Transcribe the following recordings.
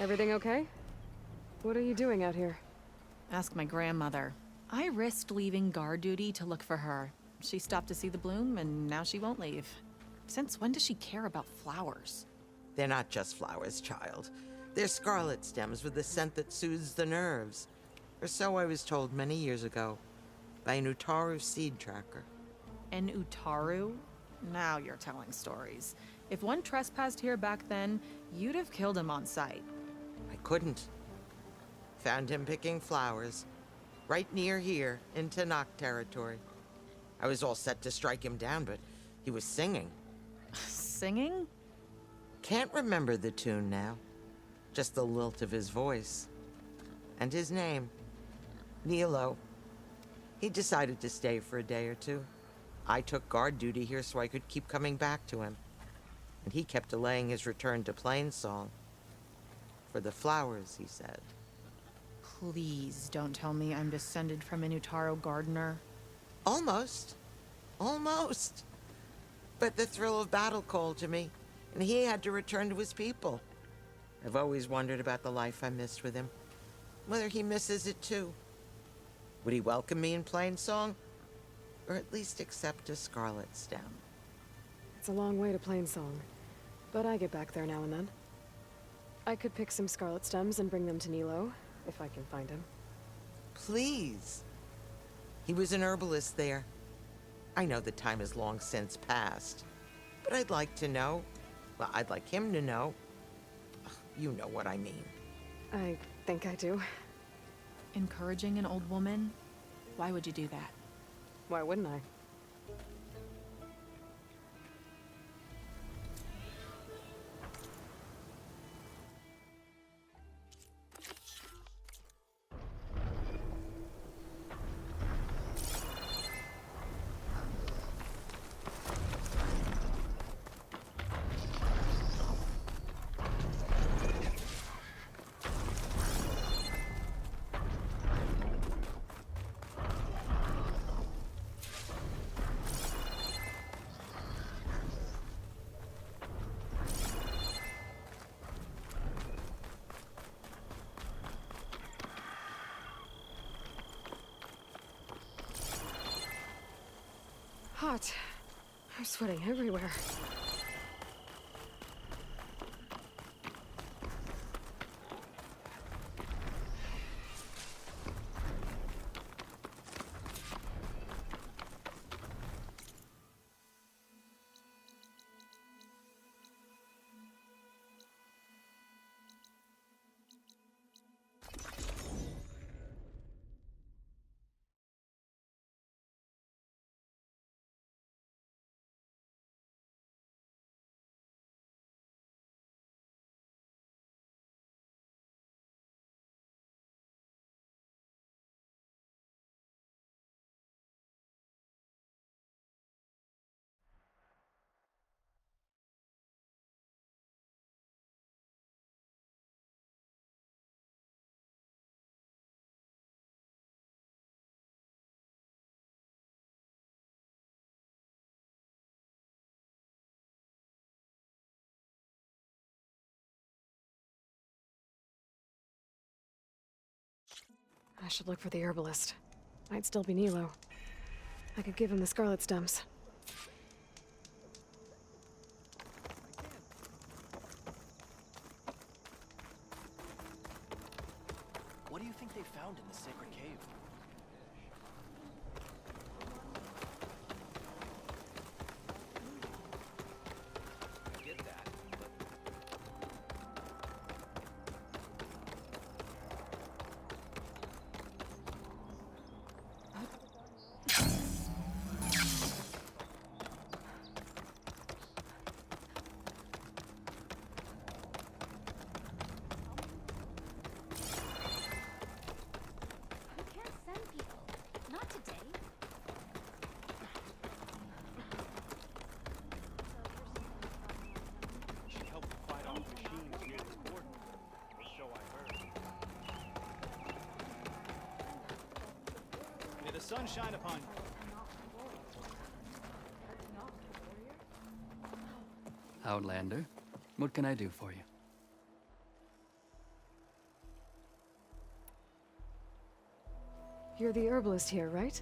Everything okay? What are you doing out here? Ask my grandmother. I risked leaving guard duty to look for her. She stopped to see the bloom, and now she won't leave. Since when does she care about flowers? They're not just flowers, child. They're scarlet stems with a scent that soothes the nerves. Or so I was told many years ago, by an Utaru seed tracker. An Utaru? Now you're telling stories. If one trespassed here back then, you'd have killed him on sight. I couldn't. Found him picking flowers, right near here, in Tanakh territory. I was all set to strike him down, but he was singing. Singing? Can't remember the tune now. Just the lilt of his voice. And his name. Nilo. He decided to stay for a day or two. I took guard duty here so I could keep coming back to him. And he kept delaying his return to Plainsong. For the flowers, he said. Please don't tell me I'm descended from an Utaru gardener. Almost. Almost. But the thrill of battle called to me, and he had to return to his people. I've always wondered about the life I missed with him. Whether he misses it too. Would he welcome me in Plainsong? Or at least accept a scarlet stem? It's a long way to Plainsong, but I get back there now and then. I could pick some scarlet stems and bring them to Nilo, if I can find him. Please. He was an herbalist there. I know the time has long since passed, but I'd like to know. Well, I'd like him to know. You know what I mean. I think I do. Encouraging an old woman? Why would you do that? Why wouldn't I? Hot. I'm sweating everywhere. I should look for the herbalist. Might still be Nilo. I could give him the scarlet stems. What do you think they found in the sacred cave? I get that, but... You can't send people. Not today. She helped fight off machines near the border. Or so I heard. May the sun shine upon you. Outlander, what can I do for you? You're the herbalist here, right?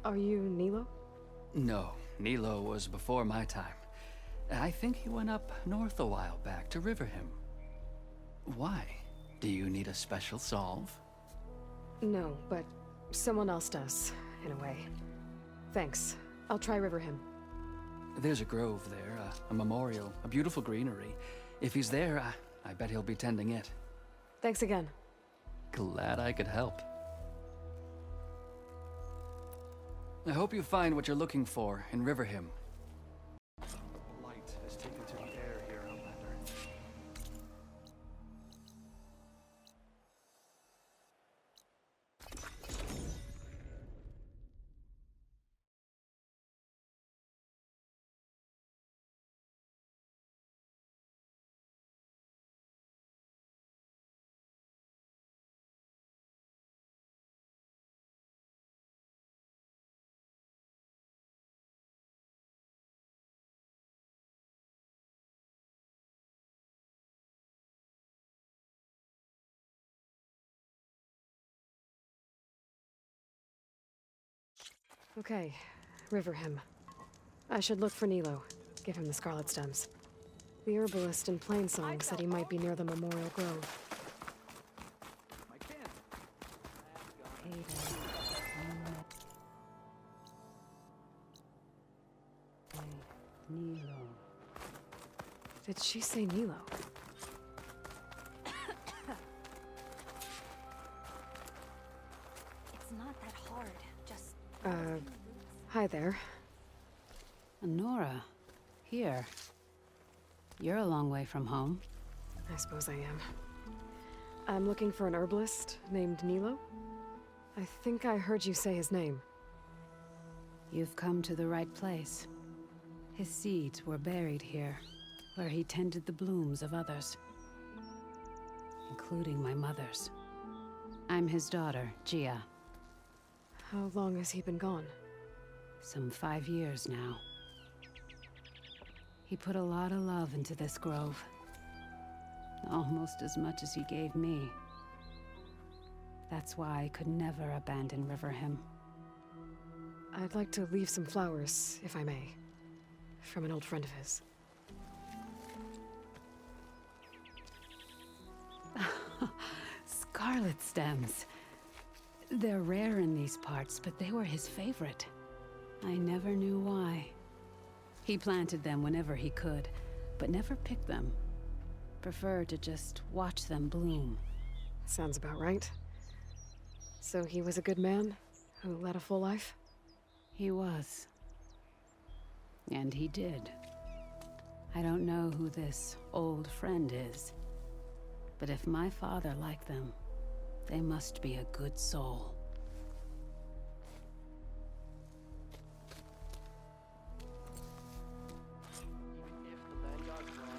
Are you Nilo? No, Nilo was before my time. I think he went up north a while back to Riverhim. Why? Do you need a special solve? No, but someone else does, in a way. Thanks. I'll try Riverhim. There's a grove there, a memorial, a beautiful greenery. If he's there, I bet he'll be tending it. Thanks again. Glad I could help. I hope you find what you're looking for in Riverhim. Light has taken to the air here, Outlander. Okay, Riverhim. I should look for Nilo. Give him the scarlet stems. The herbalist in Plainsong said he might be near the Memorial Grove. Nilo. Did she say Nilo? It's not that hard. Just Hi there. Honora, here. You're a long way from home. I suppose I am. I'm looking for an herbalist named Nilo. I think I heard you say his name. You've come to the right place. His seeds were buried here, where he tended the blooms of others, including my mother's. I'm his daughter, Gia. How long has he been gone? Some 5 years now. He put a lot of love into this grove. Almost as much as he gave me. That's why I could never abandon Riverhim. I'd like to leave some flowers, if I may. From an old friend of his. Scarlet stems. They're rare in these parts, but they were his favorite. I never knew why. He planted them whenever he could, but never picked them. Preferred to just watch them bloom. Sounds about right. So he was a good man who led a full life? He was. And he did. I don't know who this old friend is, but if my father liked them, they must be a good soul. If the vanguard flies.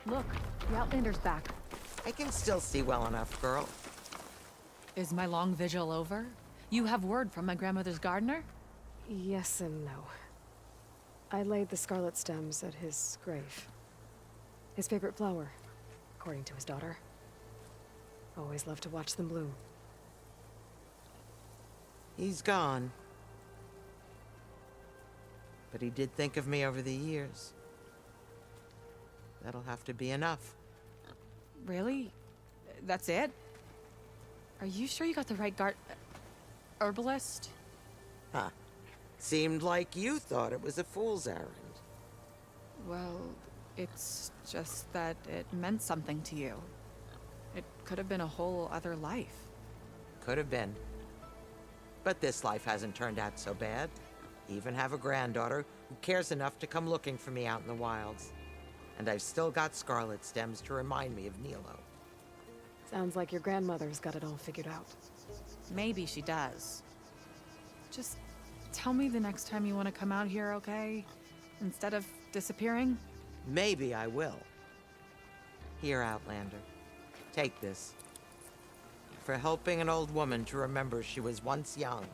Look, the Outlander's back. I can still see well enough, girl. Is my long vigil over? You have word from my grandmother's gardener? Yes and no. I laid the scarlet stems at his grave. His favorite flower, according to his daughter. Always loved to watch them bloom. He's gone. But he did think of me over the years. That'll have to be enough. Really? That's it? Are you sure you got the right herbalist? Huh. Seemed like you thought it was a fool's errand. Well, it's just that it meant something to you. It could have been a whole other life. Could have been. But this life hasn't turned out so bad. Even have a granddaughter who cares enough to come looking for me out in the wilds. And I've still got scarlet stems to remind me of Nilo. Sounds like your grandmother's got it all figured out. Maybe she does. Just tell me the next time you want to come out here, okay? Instead of disappearing? Maybe I will. Here, Outlander. Take this. For helping an old woman to remember she was once young.